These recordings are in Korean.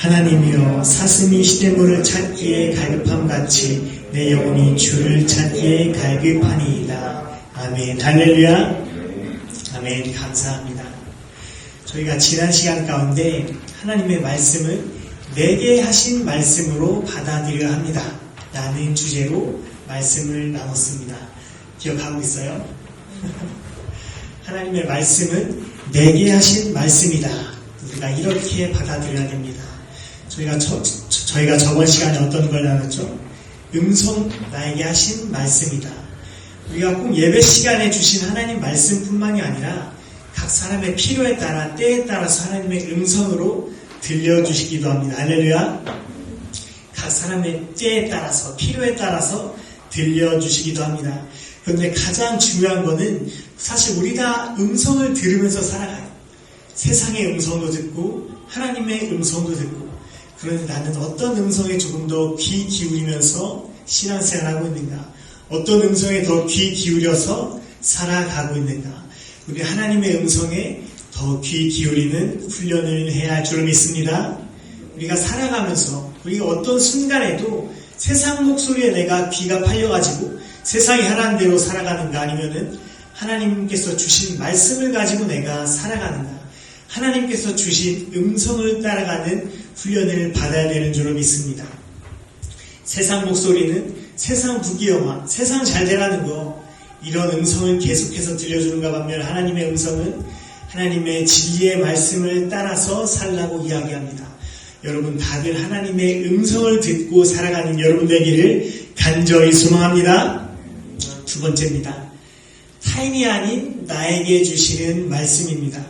하나님이여 사슴이 시냇물을 찾기에 갈급함같이 내 영혼이 주를 찾기에 갈급하니이다. 아멘. 할렐루야. 아멘. 감사합니다. 저희가 지난 시간 가운데 하나님의 말씀을 내게 하신 말씀으로 받아들여야 합니다 라는 주제로 말씀을 나눴습니다. 기억하고 있어요? 하나님의 말씀은 내게 하신 말씀이다. 우리가 이렇게 받아들여야 됩니다. 저희가 저번 시간에 어떤 걸 나눴죠? 음성 나에게 하신 말씀이다. 우리가 꼭 예배 시간에 주신 하나님 말씀뿐만이 아니라 각 사람의 필요에 따라 때에 따라서 하나님의 음성으로 들려주시기도 합니다. 할렐루야. 각 사람의 때에 따라서 필요에 따라서 들려주시기도 합니다. 그런데 가장 중요한 거는 사실 우리가 음성을 들으면서 살아가요. 세상의 음성도 듣고 하나님의 음성도 듣고. 그런데 나는 어떤 음성에 조금 더 귀 기울이면서 신앙생활하고 있는가? 어떤 음성에 더 귀 기울여서 살아가고 있는가? 우리 하나님의 음성에 더 귀 기울이는 훈련을 해야 할 줄 믿습니다. 우리가 살아가면서 우리가 어떤 순간에도 세상 목소리에 내가 귀가 팔려가지고 세상이 하라는 대로 살아가는가, 아니면은 하나님께서 주신 말씀을 가지고 내가 살아가는가, 하나님께서 주신 음성을 따라가는 훈련을 받아야 되는 줄로 믿습니다. 세상 목소리는 세상 부귀영화, 세상 잘 되라는 거, 이런 음성을 계속해서 들려주는가 반면 하나님의 음성은 하나님의 진리의 말씀을 따라서 살라고 이야기합니다. 여러분 다들 하나님의 음성을 듣고 살아가는 여러분 되기를 간절히 소망합니다. 두 번째입니다. 타인이 아닌 나에게 주시는 말씀입니다.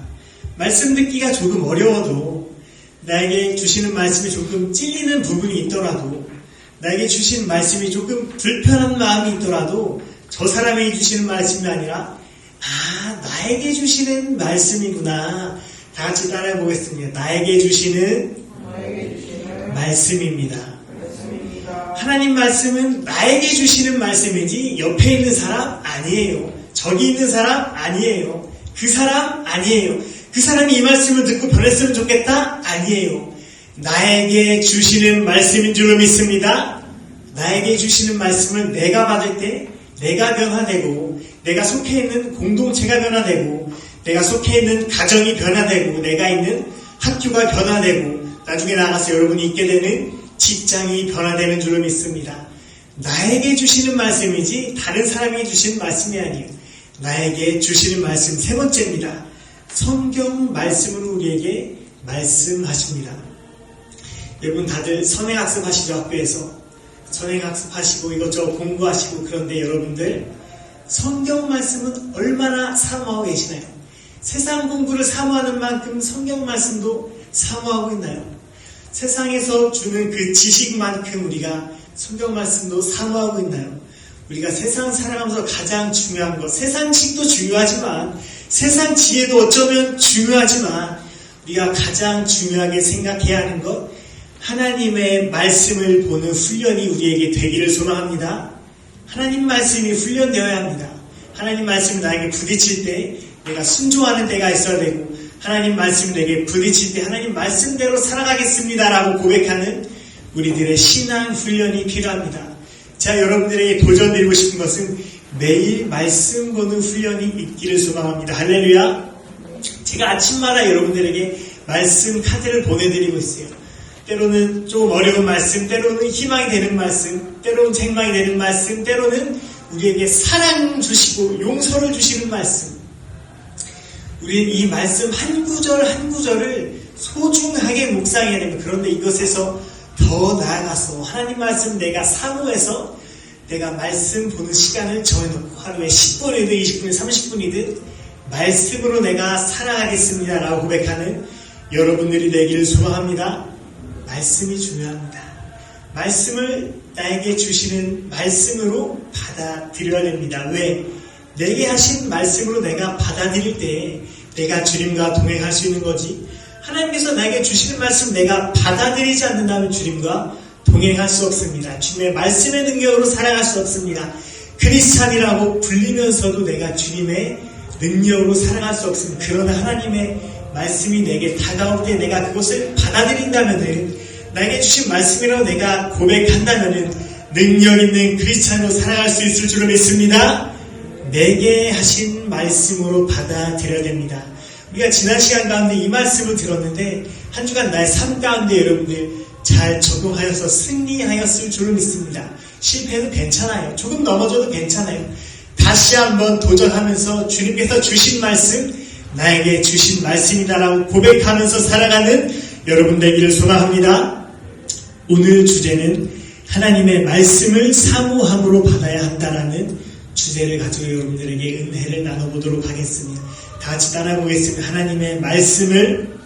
말씀 듣기가 조금 어려워도, 나에게 주시는 말씀이 조금 찔리는 부분이 있더라도, 나에게 주신 말씀이 조금 불편한 마음이 있더라도 저 사람에게 주시는 말씀이 아니라 나에게 주시는 말씀이구나. 다 같이 따라해 보겠습니다. 나에게 주시는 말씀입니다. 하나님 말씀은 나에게 주시는 말씀이지 옆에 있는 사람 아니에요. 저기 있는 사람 아니에요. 그 사람 아니에요. 그 사람이 이 말씀을 듣고 변했으면 좋겠다? 아니에요. 나에게 주시는 말씀인 줄로 믿습니다. 나에게 주시는 말씀을 내가 받을 때 내가 변화되고, 내가 속해 있는 공동체가 변화되고, 내가 속해 있는 가정이 변화되고, 내가 있는 학교가 변화되고, 나중에 나가서 여러분이 있게 되는 직장이 변화되는 줄로 믿습니다. 나에게 주시는 말씀이지 다른 사람이 주시는 말씀이 아니에요. 나에게 주시는 말씀. 세 번째입니다. 성경 말씀으로 우리에게 말씀하십니다. 여러분 다들 선행학습 하시죠? 학교에서 선행학습 하시고 이것저것 공부하시고. 그런데 여러분들 성경 말씀은 얼마나 사모하고 계시나요? 세상 공부를 사모하는 만큼 성경 말씀도 사모하고 있나요? 세상에서 주는 그 지식만큼 우리가 성경 말씀도 사모하고 있나요? 우리가 세상 살아가면서 가장 중요한 것, 세상 지식도 중요하지만, 세상 지혜도 어쩌면 중요하지만, 우리가 가장 중요하게 생각해야 하는 것, 하나님의 말씀을 보는 훈련이 우리에게 되기를 소망합니다. 하나님 말씀이 훈련되어야 합니다. 하나님 말씀이 나에게 부딪힐 때 내가 순종하는 때가 있어야 되고, 하나님 말씀이 내게 부딪힐 때 하나님 말씀대로 살아가겠습니다 라고 고백하는 우리들의 신앙 훈련이 필요합니다. 자, 여러분들에게 도전드리고 싶은 것은 매일 말씀 보는 훈련이 있기를 소망합니다. 할렐루야. 제가 아침마다 여러분들에게 말씀 카드를 보내드리고 있어요. 때로는 조금 어려운 말씀, 때로는 희망이 되는 말씀, 때로는 책망이 되는 말씀, 때로는 우리에게 사랑 주시고 용서를 주시는 말씀. 우리는 이 말씀 한 구절 한 구절을 소중하게 묵상해야 됩니다. 그런데 이것에서 더 나아가서 하나님 말씀 내가 사모해서 내가 말씀 보는 시간을 정해놓고 하루에 10분이든 20분이든 30분이든 말씀으로 내가 살아가겠습니다 라고 고백하는 여러분들이 되기를 소망합니다. 말씀이 중요합니다. 말씀을 나에게 주시는 말씀으로 받아들여야 됩니다. 왜? 내게 하신 말씀으로 내가 받아들일 때 내가 주님과 동행할 수 있는 거지, 하나님께서 나에게 주시는 말씀 내가 받아들이지 않는다면 주님과 동행할 수 없습니다. 주님의 말씀의 능력으로 살아갈 수 없습니다. 크리스찬이라고 불리면서도 내가 주님의 능력으로 살아갈 수 없습니다. 그러나 하나님의 말씀이 내게 다가올 때 내가 그것을 받아들인다면 나에게 주신 말씀이라고 내가 고백한다면 능력 있는 크리스찬으로 살아갈 수 있을 줄로 믿습니다. 내게 하신 말씀으로 받아들여야 됩니다. 우리가 지난 시간 가운데 이 말씀을 들었는데 한 주간 나의 삶 가운데 여러분들 잘 적용하여서 승리하였을 줄로 믿습니다. 실패해도 괜찮아요. 조금 넘어져도 괜찮아요. 다시 한번 도전하면서 주님께서 주신 말씀, 나에게 주신 말씀이다라고 고백하면서 살아가는 여러분 되기를 소망합니다. 오늘 주제는 하나님의 말씀을 사모함으로 받아야 한다라는 주제를 가지고 여러분들에게 은혜를 나눠보도록 하겠습니다. 다 같이 따라보겠습니다. 하나님의 말씀을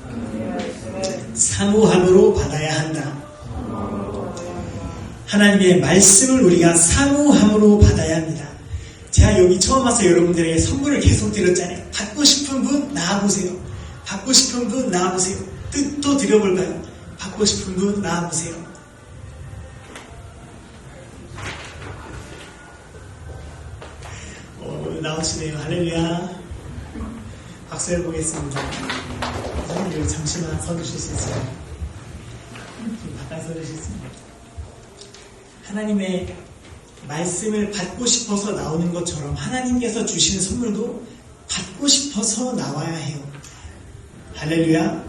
사모함으로 받아야 한다. 하나님의 말씀을 우리가 사모함으로 받아야 합니다. 제가 여기 처음 와서 여러분들에게 선물을 계속 드렸잖아요. 받고 싶은 분 나와보세요. 받고 싶은 분 나와보세요. 뜻도 드려볼까요? 받고 싶은 분 나와보세요. 나오시네요. 할렐루야. 박수 해보겠습니다. 선생님 여기 잠시만 서주실 수 있어요? 바깥 서주시겠습니다. 하나님의 말씀을 받고 싶어서 나오는 것처럼 하나님께서 주시는 선물도 받고 싶어서 나와야 해요. 할렐루야.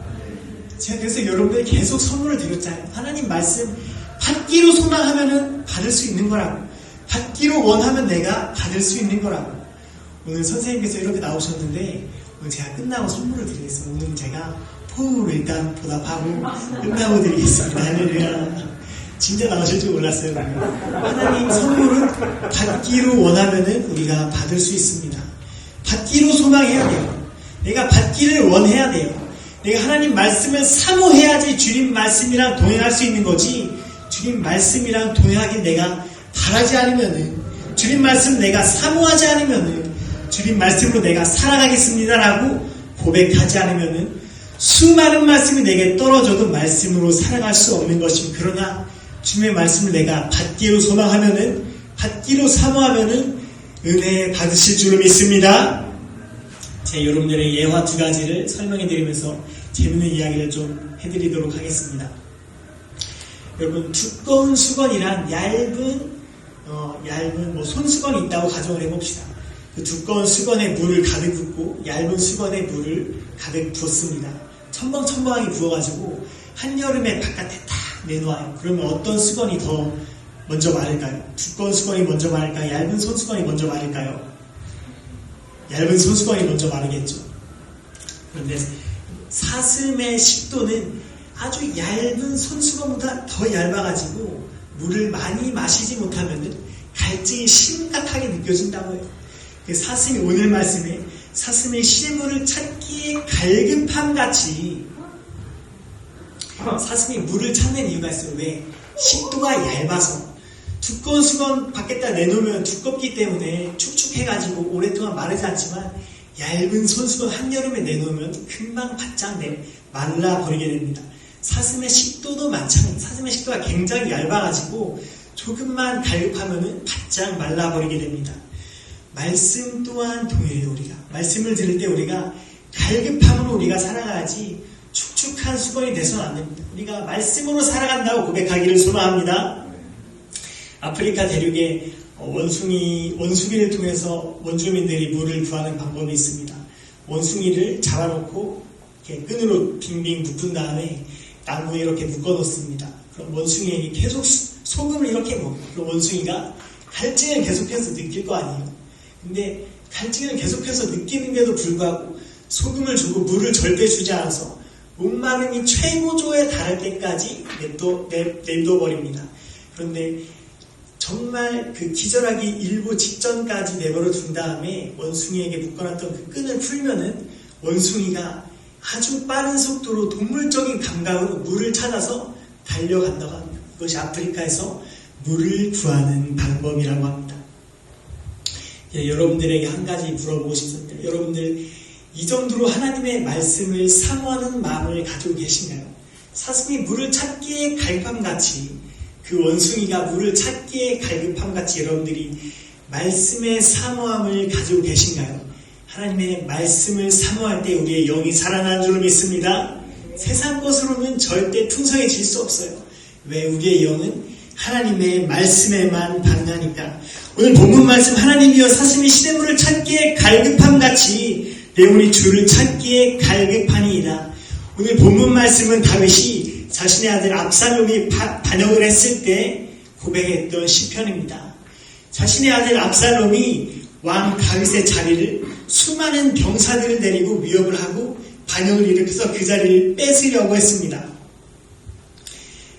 제가 그래서 여러분들에게 계속 선물을 드렸잖아요. 하나님 말씀 받기로 소망하면 받을 수 있는 거라고. 받기로 원하면 내가 받을 수 있는 거라고. 오늘 선생님께서 이렇게 나오셨는데 오늘 제가 끝나고 선물을 드리겠습니다. 오늘 제가 포옹으로 일단 보답하고 끝나고 드리겠습니다. 할렐루야. 진짜 나오실 줄 몰랐어요. 하나님 선물은 받기로 원하면은 우리가 받을 수 있습니다. 받기로 소망해야 돼요. 내가 받기를 원해야 돼요. 내가 하나님 말씀을 사모해야지 주님 말씀이랑 동행할 수 있는 거지. 주님 말씀이랑 동행하길 내가 바라지 않으면은, 주님 말씀 내가 사모하지 않으면은, 주님 말씀으로 내가 살아가겠습니다라고 고백하지 않으면은 수많은 말씀이 내게 떨어져도 말씀으로 살아갈 수 없는 것입니다. 그러나 주님의 말씀을 내가 받기로 소망하면은, 받기로 사모하면은 은혜 받으실 줄로 믿습니다. 제 여러분들의 예화 두 가지를 설명해 드리면서 재밌는 이야기를 좀 해드리도록 하겠습니다. 여러분, 두꺼운 수건이란 얇은 손수건이 있다고 가정을 해봅시다. 그 두꺼운 수건에 물을 가득 붓고 얇은 수건에 물을 가득 부었습니다. 첨벙첨벙하게 부어가지고 한여름에 바깥에 딱 내놓아요. 그러면 어떤 수건이 더 먼저 마를까요? 두꺼운 수건이 먼저 마를까요? 얇은 손수건이 먼저 마를까요? 얇은 손수건이 먼저 마르겠죠. 그런데 사슴의 식도는 아주 얇은 손수건보다 더 얇아가지고 물을 많이 마시지 못하면 갈증이 심각하게 느껴진다고 해요. 사슴이 오늘 말씀에 사슴의 실물을 찾기에 갈급함같이 사슴이 물을 찾는 이유가 있어요. 왜? 식도가 얇아서. 두꺼운 수건 밖에다 내놓으면 두껍기 때문에 축축해가지고 오랫동안 마르지 않지만 얇은 손수건 한여름에 내놓으면 금방 바짝 말라버리게 됩니다. 사슴의 식도도 마찬가지입니다. 사슴의 식도가 굉장히 얇아가지고 조금만 갈급하면 바짝 말라버리게 됩니다. 말씀 또한 동일해요. 우리가 말씀을 들을 때 우리가 갈급함으로 우리가 살아가야지 축축한 수건이 돼서는 안 됩니다. 우리가 말씀으로 살아간다고 고백하기를 소망합니다. 아프리카 대륙에 원숭이를 통해서 원주민들이 물을 구하는 방법이 있습니다. 원숭이를 잡아놓고 이렇게 끈으로 빙빙 묶은 다음에 나무에 이렇게 묶어놓습니다. 그럼 원숭이에게 계속 소금을 이렇게 먹어요. 그럼 원숭이가 갈증을 계속해서 느낄 거 아니에요. 근데 갈증을 계속해서 느끼는데도 불구하고 소금을 주고 물을 절대 주지 않아서 목마름이 최고조에 달할 때까지 내둬버립니다. 그런데 정말 그 기절하기 일보 직전까지 내버려 둔 다음에 원숭이에게 묶어놨던 그 끈을 풀면은 원숭이가 아주 빠른 속도로 동물적인 감각으로 물을 찾아서 달려간다고 합니다. 이것이 아프리카에서 물을 구하는 방법이라고 합니다. 여러분들에게 한 가지 물어보고 싶습니다. 여러분들 이 정도로 하나님의 말씀을 사모하는 마음을 가지고 계신가요? 사슴이 물을 찾기에 갈급함같이 그 원숭이가 물을 찾기에 갈급함같이 여러분들이 말씀의 사모함을 가지고 계신가요? 하나님의 말씀을 사모할 때 우리의 영이 살아나는 줄 믿습니다. 세상 것으로는 절대 풍성해질 수 없어요. 왜? 우리의 영은 하나님의 말씀에만 반응하니까. 오늘 본문 말씀, 하나님이여 사슴이 시냇물을 찾기에 갈급함같이 내 영혼이 주를 찾기에 갈급하니이다. 오늘 본문 말씀은 다윗이 자신의 아들 압살롬이 반역을 했을 때 고백했던 시편입니다. 자신의 아들 압살롬이 왕 다윗의 자리를 수많은 병사들을 데리고 위협을 하고 반역을 일으켜서 그 자리를 뺏으려고 했습니다.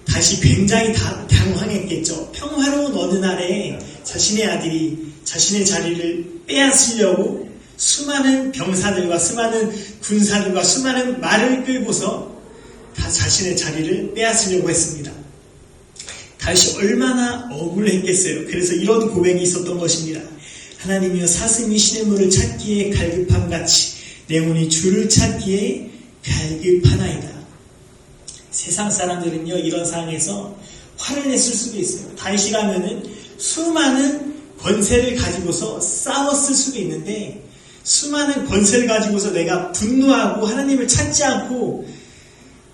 다시 굉장히 당황했겠죠. 평화로운 어느 날에 자신의 아들이 자신의 자리를 빼앗으려고 수많은 병사들과 수많은 군사들과 수많은 말을 끌고서 다 자신의 자리를 빼앗으려고 했습니다. 다윗이 얼마나 억울했겠어요. 그래서 이런 고백이 있었던 것입니다. 하나님이여 사슴이 시냇물을 찾기에 갈급함같이 내 영혼이 주를 찾기에 갈급하나이다. 세상 사람들은요, 이런 상황에서 화를 냈을 수도 있어요. 다윗이 가면은 수많은 권세를 가지고서 싸웠을 수도 있는데, 수많은 권세를 가지고서 내가 분노하고 하나님을 찾지 않고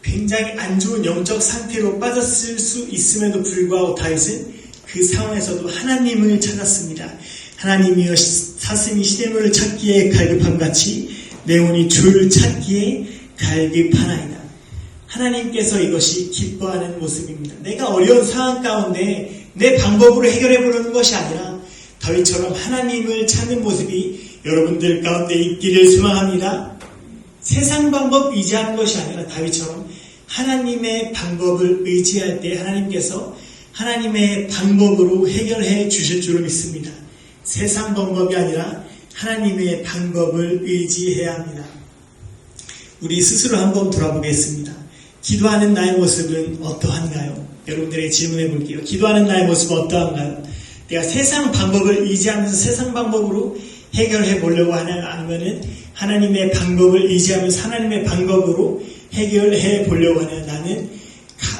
굉장히 안 좋은 영적 상태로 빠졌을 수 있음에도 불구하고 다윗은 그 상황에서도 하나님을 찾았습니다. 하나님이여 사슴이 시냇물을 찾기에 갈급함같이 내 영혼이 주를 찾기에 갈급하나이다. 하나님께서 이것이 기뻐하는 모습입니다. 내가 어려운 상황 가운데 내 방법으로 해결해 보려는 것이 아니라 다윗처럼 하나님을 찾는 모습이 여러분들 가운데 있기를 소망합니다. 세상 방법 의지하는 것이 아니라 다윗처럼 하나님의 방법을 의지할 때 하나님께서 하나님의 방법으로 해결해 주실 줄을 믿습니다. 세상 방법이 아니라 하나님의 방법을 의지해야 합니다. 우리 스스로 한번 돌아보겠습니다. 기도하는 나의 모습은 어떠한가요? 여러분들에게 질문해 볼게요. 기도하는 나의 모습은 어떠한가요? 내가 세상 방법을 의지하면서 세상 방법으로 해결해 보려고 하냐, 아니면은 하나님의 방법을 의지하면서 하나님의 방법으로 해결해 보려고 하냐. 나는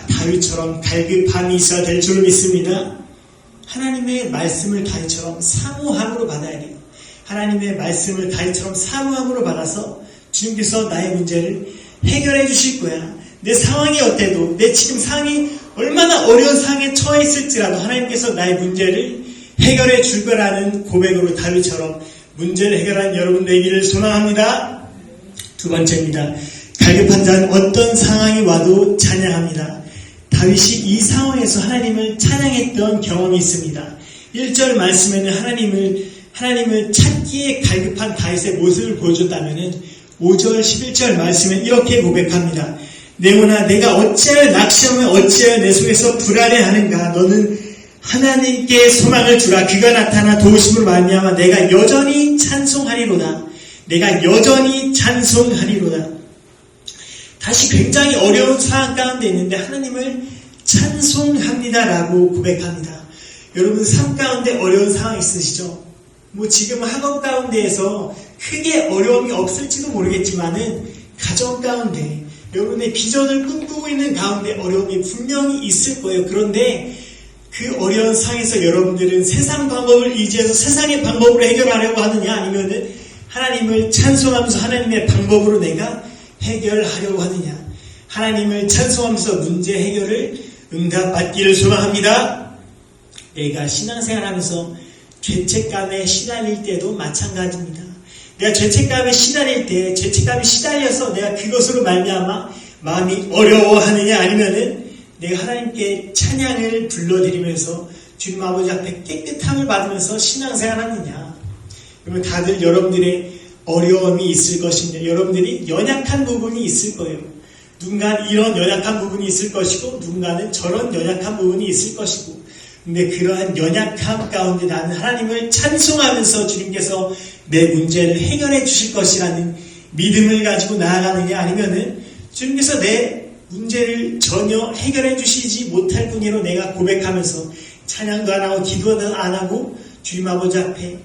다윗처럼 갈급함이 있어야 될 줄 믿습니다. 하나님의 말씀을 다윗처럼 사모함으로 받아야 돼요. 하나님의 말씀을 다윗처럼 사모함으로 받아서 주님께서 나의 문제를 해결해 주실 거야. 내 상황이 어때도, 내 지금 상황이 얼마나 어려운 상황에 처해 있을지라도 하나님께서 나의 문제를 해결해 줄 거라는 고백으로 다윗처럼 문제를 해결한 여러분 되기를 소망합니다. 두 번째입니다. 갈급한 자는 어떤 상황이 와도 찬양합니다. 다윗이 이 상황에서 하나님을 찬양했던 경험이 있습니다. 1절 말씀에는 하나님을 찾기에 갈급한 다윗의 모습을 보여줬다면 5절 11절 말씀은 이렇게 고백합니다. 내 영혼아 내가 어찌하여 낙심하며 어찌하여 내 속에서 불안해하는가. 너는 하나님께 소망을 주라. 그가 나타나 도우심으로 말미암아 내가 여전히 찬송하리로다. 내가 여전히 찬송하리로다. 다시 굉장히 어려운 상황 가운데 있는데 하나님을 찬송합니다라고 고백합니다. 여러분 삶 가운데 어려운 상황 있으시죠? 지금 학업 가운데에서 크게 어려움이 없을지도 모르겠지만은 가정 가운데 여러분의 비전을 꿈꾸고 있는 가운데 어려움이 분명히 있을 거예요. 그런데 그 어려운 상황에서 여러분들은 세상 방법을 의지해서 세상의 방법으로 해결하려고 하느냐, 아니면은 하나님을 찬송하면서 하나님의 방법으로 내가 해결하려고 하느냐. 하나님을 찬송하면서 문제 해결을 응답받기를 소망합니다. 내가 신앙생활하면서 죄책감에 시달릴 때도 마찬가지입니다. 내가 죄책감에 시달릴 때 죄책감에 시달려서 내가 그것으로 말미암아 마음이 어려워하느냐, 아니면은 내가 하나님께 찬양을 불러드리면서 주님 아버지 앞에 깨끗함을 받으면서 신앙생활하느냐. 그러면 다들 여러분들의 어려움이 있을 것입니다. 여러분들이 연약한 부분이 있을 거예요. 누군가는 이런 연약한 부분이 있을 것이고 누군가는 저런 연약한 부분이 있을 것이고, 근데 그러한 연약함 가운데 나는 하나님을 찬송하면서 주님께서 내 문제를 해결해 주실 것이라는 믿음을 가지고 나아가느냐, 아니면은 주님께서 내 문제를 전혀 해결해 주시지 못할 분이로 내가 고백하면서 찬양도 안 하고 기도도 안 하고 주님 아버지 앞에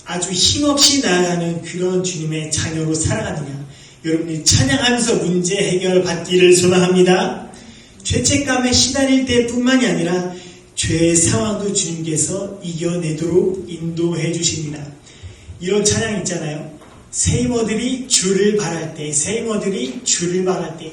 아주 힘없이 나아가는 그런 주님의 자녀로 살아가느냐. 여러분이 찬양하면서 문제 해결 받기를 소망합니다. 죄책감에 시달릴 때뿐만이 아니라 죄의 상황도 주님께서 이겨내도록 인도해 주십니다. 이런 찬양 있잖아요. 새 힘어들이 주를 바랄 때, 새 힘어들이 주를 바랄 때,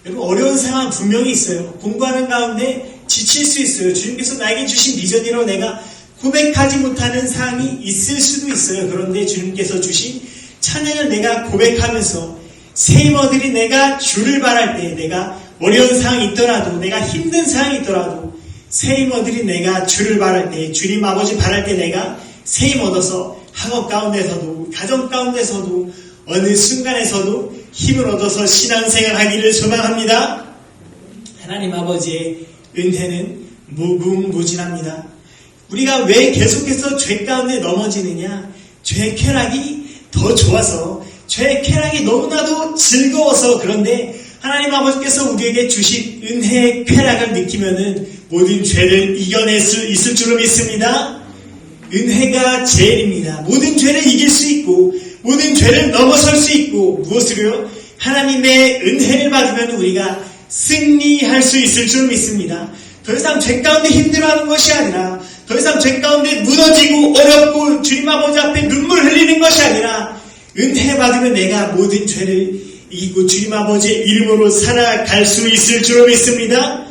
여러분, 어려운 상황 분명히 있어요. 공부하는 가운데 지칠 수 있어요. 주님께서 나에게 주신 비전이라고 내가 고백하지 못하는 상황이 있을 수도 있어요. 그런데 주님께서 주신 찬양을 내가 고백하면서 새 힘어들이 내가 주를 바랄 때, 내가 어려운 상황이 있더라도, 내가 힘든 상황이 있더라도 새 힘어들이 내가 주를 바랄 때, 주님 아버지 바랄 때 내가 새 힘 얻어서 학업 가운데서도, 가정 가운데서도, 어느 순간에서도 힘을 얻어서 신앙생활 하기를 소망합니다. 하나님 아버지의 은혜는 무궁무진합니다. 우리가 왜 계속해서 죄 가운데 넘어지느냐? 죄의 쾌락이 더 좋아서, 죄의 쾌락이 너무나도 즐거워서. 그런데 하나님 아버지께서 우리에게 주신 은혜의 쾌락을 느끼면은 모든 죄를 이겨낼 수 있을 줄로 믿습니다. 은혜가 제일입니다. 모든 죄를 이길 수 있고 모든 죄를 넘어설 수 있고, 무엇으로요? 하나님의 은혜를 받으면 우리가 승리할 수 있을 줄 믿습니다. 더 이상 죄 가운데 힘들어하는 것이 아니라, 더 이상 죄 가운데 무너지고 어렵고 주님 아버지 앞에 눈물 흘리는 것이 아니라, 은혜 받으면 내가 모든 죄를 이기고 주님 아버지의 이름으로 살아갈 수 있을 줄 믿습니다.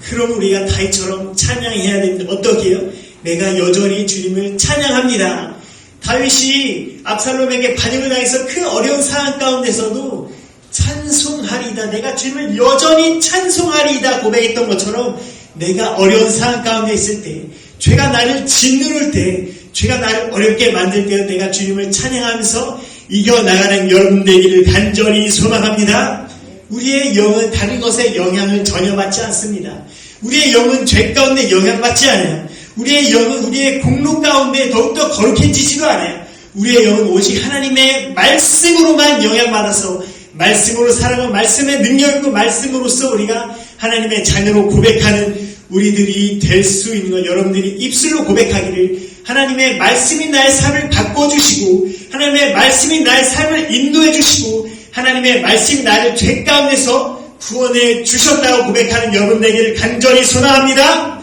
그럼 우리가 다윗처럼 찬양해야 됩니다. 어떻게 해요? 내가 여전히 주님을 찬양합니다. 다윗이 압살롬에게 반역을 당해서 그 어려운 상황 가운데서도 찬송하리이다, 내가 주님을 여전히 찬송하리이다 고백했던 것처럼, 내가 어려운 상황 가운데 있을 때, 죄가 나를 짓누를 때, 죄가 나를 어렵게 만들 때 내가 주님을 찬양하면서 이겨나가는 여러분 되기를 간절히 소망합니다. 우리의 영은 다른 것에 영향을 전혀 받지 않습니다. 우리의 영은 죄 가운데 영향받지 않아요. 우리의 영은 우리의 공로 가운데 더욱더 거룩해지지도 않아요. 우리의 영은 오직 하나님의 말씀으로만 영향받아서, 말씀으로 살아가고 말씀의 능력 있고 말씀으로써 우리가 하나님의 자녀로 고백하는 우리들이 될 수 있는 것, 여러분들이 입술로 고백하기를, 하나님의 말씀이 나의 삶을 바꿔주시고, 하나님의 말씀이 나의 삶을 인도해 주시고, 하나님의 말씀이 나를 죄 가운데서 구원해 주셨다고 고백하는 여러분 되기를 간절히 소망합니다.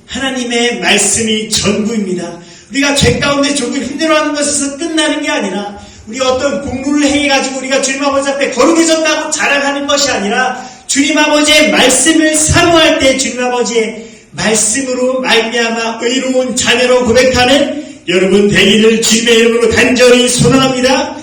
하나님의 말씀이 전부입니다. 우리가 죄 가운데 조금 힘들어하는 것에서 끝나는 게 아니라, 우리가 어떤 공부를 행해가지고 우리가 주님 아버지 앞에 거룩해졌다고 자랑하는 것이 아니라, 주님 아버지의 말씀을 사모할 때 주님 아버지의 말씀으로 말미암아 의로운 자녀로 고백하는 여러분 되기를 주님의 이름으로 간절히 소망합니다.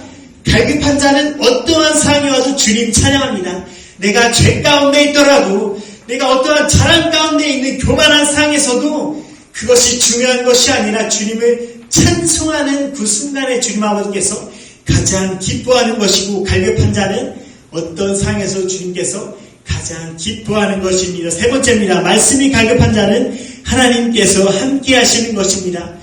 갈급한 자는 어떠한 상황이 와도 주님 찬양합니다. 내가 죄 가운데 있더라도, 내가 어떠한 자랑 가운데 있는 교만한 상황에서도 그것이 중요한 것이 아니라 주님을 찬송하는 그 순간에 주님 아버지께서 가장 기뻐하는 것이고, 갈급한 자는 어떤 상황에서 주님께서 가장 기뻐하는 것입니다. 세 번째입니다. 말씀이 갈급한 자는 하나님께서 함께 하시는 것입니다.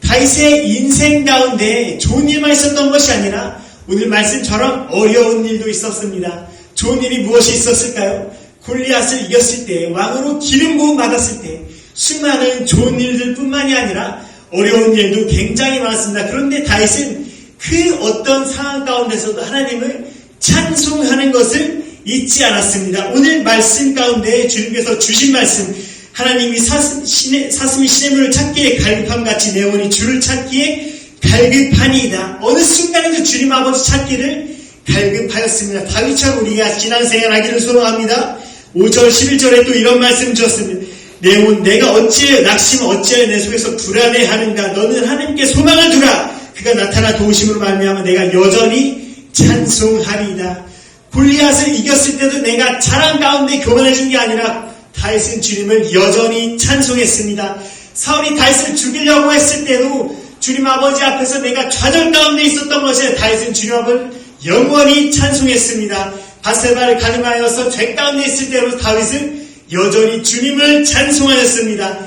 다윗의 인생 가운데 좋은 일만 있었던 것이 아니라 오늘 말씀처럼 어려운 일도 있었습니다. 좋은 일이 무엇이 있었을까요? 골리앗을 이겼을 때, 왕으로 기름 부음 받았을 때 수많은 좋은 일들 뿐만이 아니라 어려운 일도 굉장히 많았습니다. 그런데 다윗은 그 어떤 상황 가운데서도 하나님을 찬송하는 것을 잊지 않았습니다. 오늘 말씀 가운데 주님께서 주신 말씀, 하나님이 사슴이 시냇물을 찾기에 갈급함같이 내 영혼이 주를 찾기에 갈급하니이다. 어느 순간에도 주님 아버지 찾기를 갈급하였습니다. 다윗처럼 우리가 신앙생활 하기를 소망합니다. 5절 11절에 또 이런 말씀 주었습니다. 내 영혼 내가 어찌해 낙심 어찌해 내 속에서 불안해하는가. 너는 하나님께 소망을 두라. 그가 나타나 도우심으로 말미암아 내가 여전히 찬송하리이다. 골리앗을 이겼을 때도 내가 자랑 가운데 교만해진 게 아니라 다윗은 주님을 여전히 찬송했습니다. 사울이 다윗을 죽이려고 했을 때도 주님 아버지 앞에서 내가 좌절 가운데 있었던 것에 다윗은 주님 앞을 영원히 찬송했습니다. 바세바를 가늠하여서 죄 가운데 있을 때로 다윗은 여전히 주님을 찬송하였습니다.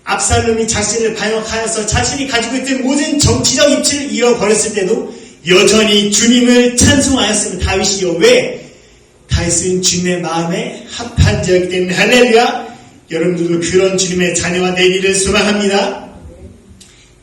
압살롬이 자신을 반역하여서 자신이 가지고 있던 모든 정치적 입지를 잃어버렸을 때도 여전히 주님을 찬송하였습니다. 다윗이요. 왜? 다윗은 주님의 마음에 합한 자이기 때문에. 할렐루야. 여러분들도 그런 주님의 자녀가 되기를 소망합니다.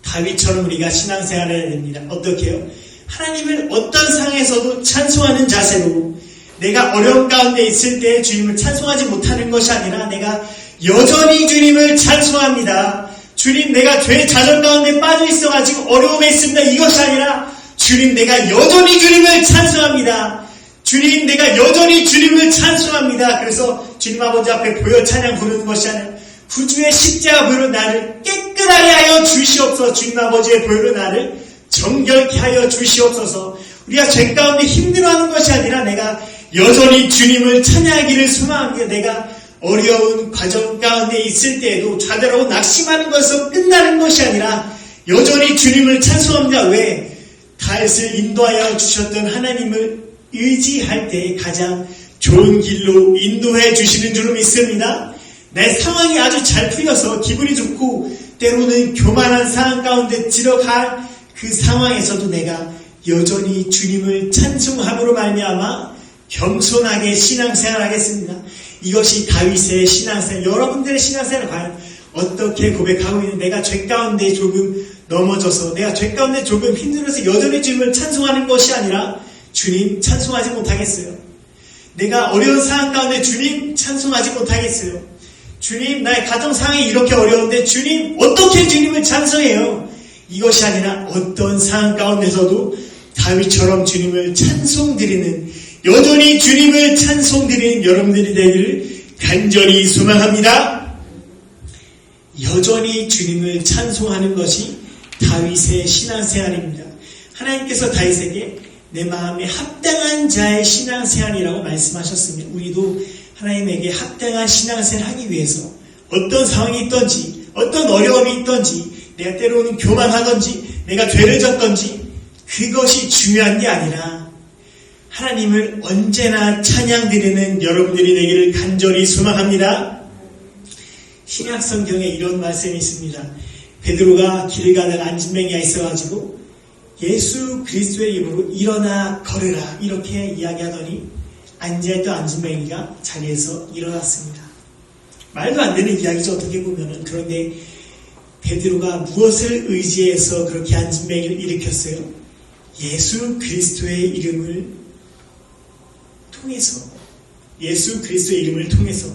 다윗처럼 우리가 신앙생활을 해야 됩니다. 어떻게 해요? 하나님을 어떤 상황에서도 찬송하는 자세로, 내가 어려운 가운데 있을 때 주님을 찬송하지 못하는 것이 아니라 내가 여전히 주님을 찬송합니다. 주님, 내가 죄의 자전 가운데 빠져 있어가지고 어려움에 있습니다. 이것이 아니라 주님, 내가 여전히 주님을 찬송합니다. 주님, 내가 여전히 주님을 찬송합니다. 그래서 주님 아버지 앞에 보혈 찬양 부르는 것이 아니라 구주의 십자가 보혈로 나를 깨끗하게 하여 주시옵소서. 주님 아버지의 보혈로 나를 정결케 하여 주시옵소서. 우리가 죄 가운데 힘들어하는 것이 아니라 내가 여전히 주님을 찬양하기를 소망합니다. 내가 어려운 과정 가운데 있을 때에도 좌절하고 낙심하는 것으로 끝나는 것이 아니라 여전히 주님을 찬송합니다. 왜? 다윗을 인도하여 주셨던 하나님을 의지할 때 가장 좋은 길로 인도해 주시는 줄 믿습니다. 내 상황이 아주 잘 풀려서 기분이 좋고 때로는 교만한 상황 가운데 들어갈 그 상황에서도 내가 여전히 주님을 찬송함으로 말미암아 겸손하게 신앙생활하겠습니다. 이것이 다윗의 신앙생활, 여러분들의 신앙생활을 과연 어떻게 고백하고 있는, 내가 죄 가운데 조금 넘어져서 내가 죄 가운데 조금 힘들어서 여전히 주님을 찬송하는 것이 아니라 주님 찬송하지 못하겠어요. 내가 어려운 상황 가운데 주님 찬송하지 못하겠어요. 주님, 나의 가정 상황이 이렇게 어려운데 주님 어떻게 주님을 찬송해요? 이것이 아니라 어떤 상황 가운데서도 다윗처럼 주님을 찬송드리는, 여전히 주님을 찬송드리는 여러분들이 되기를 간절히 소망합니다. 여전히 주님을 찬송하는 것이 다윗의 신앙생활입니다. 하나님께서 다윗에게 내 마음에 합당한 자의 신앙생활이라고 말씀하셨습니다. 우리도 하나님에게 합당한 신앙생활을 하기 위해서 어떤 상황이 있든지 어떤 어려움이 있든지 내가 때로는 교만하든지 내가 죄를 졌든지 그것이 중요한 게 아니라 하나님을 언제나 찬양드리는 여러분들이 되기를 간절히 소망합니다. 신약성경에 이런 말씀이 있습니다. 베드로가 길 가다가 안진뱅이가 있어가지고 예수 그리스도의 이름으로 일어나 걸으라 이렇게 이야기하더니 앉아있던 안진뱅이가 자리에서 일어났습니다. 말도 안 되는 이야기죠, 어떻게 보면은. 그런데 베드로가 무엇을 의지해서 그렇게 안진뱅이를 일으켰어요? 예수 그리스도의 이름을 통해서, 예수 그리스도의 이름을 통해서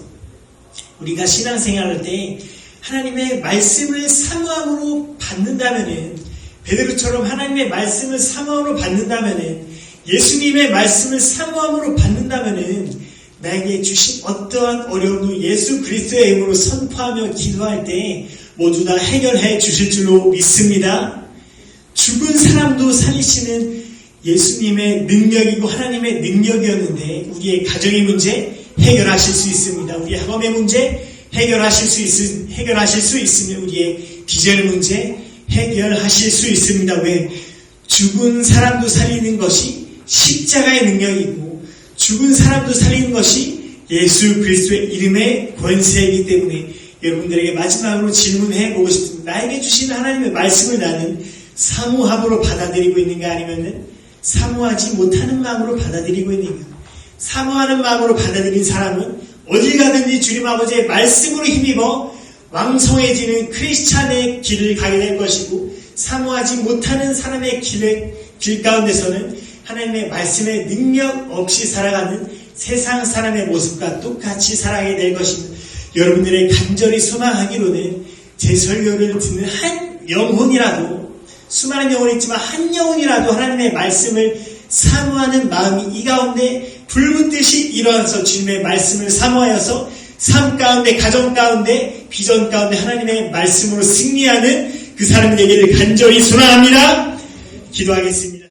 우리가 신앙생활할 때 하나님의 말씀을 사모함으로 받는다면은, 베드로처럼 하나님의 말씀을 사모함으로 받는다면은, 예수님의 말씀을 사모함으로 받는다면은 나에게 주신 어떠한 어려움도 예수 그리스도의 이름으로 선포하며 기도할 때 모두 다 해결해 주실 줄로 믿습니다. 죽은 사람도 살리시는 예수님의 능력이고 하나님의 능력이었는데 우리의 가정의 문제 해결하실 수 있습니다. 우리의 학업의 문제 해결하실 수 있으며 우리의 비전의 문제 해결하실 수 있습니다. 왜? 죽은 사람도 살리는 것이 십자가의 능력이고 죽은 사람도 살리는 것이 예수 그리스도의 이름의 권세이기 때문에 여러분들에게 마지막으로 질문해 보고 싶습니다. 나에게 주신 하나님의 말씀을 나는 사모함으로 받아들이고 있는가, 아니면 사모하지 못하는 마음으로 받아들이고 있는가? 사모하는 마음으로 받아들인 사람은 어딜 가든지 주님 아버지의 말씀으로 힘입어 왕성해지는 크리스찬의 길을 가게 될 것이고, 사모하지 못하는 사람의 길 가운데서는 하나님의 말씀의 능력 없이 살아가는 세상 사람의 모습과 똑같이 살아가게 될 것입니다. 여러분들의 간절히 소망하기로는 제 설교를 듣는 한 영혼이라도, 수많은 영혼이 있지만 한 영혼이라도 하나님의 말씀을 사모하는 마음이 이 가운데 불붙듯이 일어나서 주님의 말씀을 사모하여서 삶 가운데, 가정 가운데, 비전 가운데 하나님의 말씀으로 승리하는 그 사람이 되기를 간절히 소망합니다. 기도하겠습니다.